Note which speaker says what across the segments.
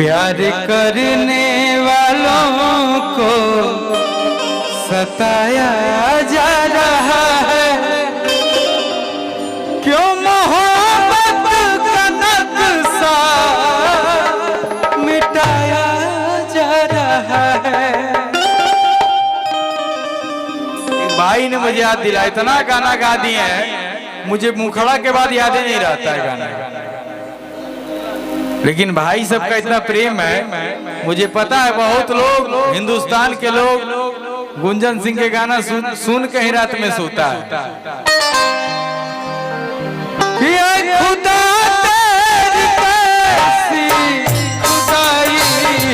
Speaker 1: प्यार करने वालों को सताया जा रहा है, क्यों मोहब्बत का नक्शा मिटाया जा रहा है। एक भाई ने मुझे याद दिलाया, इतना गाना गा दिए हैं मुझे मुखड़ा के बाद याद ही नहीं रहता है गाना, लेकिन भाई सबका इतना प्रेम है। मुझे पता है बहुत लोग हिंदुस्तान के लोग गुंजन सिंह के गाना सुन के ही रात में सोता है। खुदा तेरी कैसी खुदाई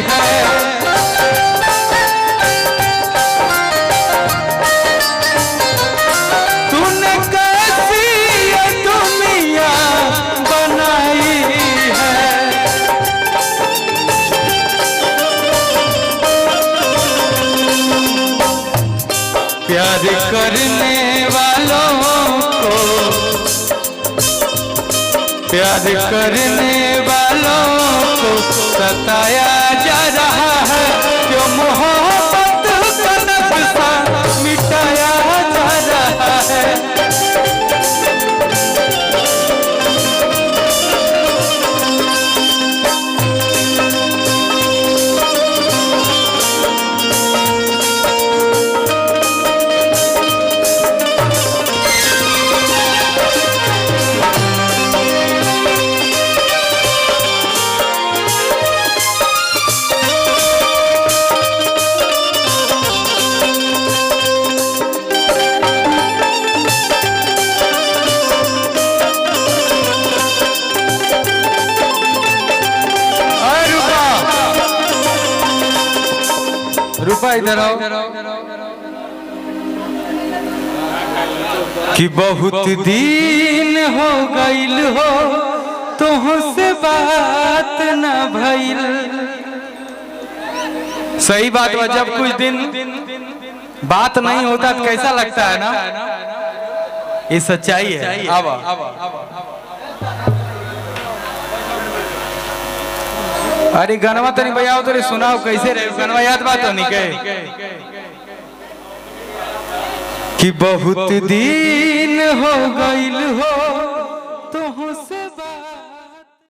Speaker 1: है, तूने कैसी ये दुनिया बनाई है। प्यार करने वालों को, प्यार करने वालों को सताया जा रहा है, क्यों मोहब्बत का नक्शा मिटाया जा रहा है। रूपा इधर आओ। कि बहुत दिन हो गईल हो तुमसे बात न भइल। सही बात है, जब कुछ दिन बात नहीं होता तो कैसा लगता है ना, ये सच्चाई है। अरे गनवा तो नहीं बजाओ तो सुनाओ, कैसे रहे गनवा, याद बात होनी के। कि बहुत दिन हो गईल हो तुमसे बात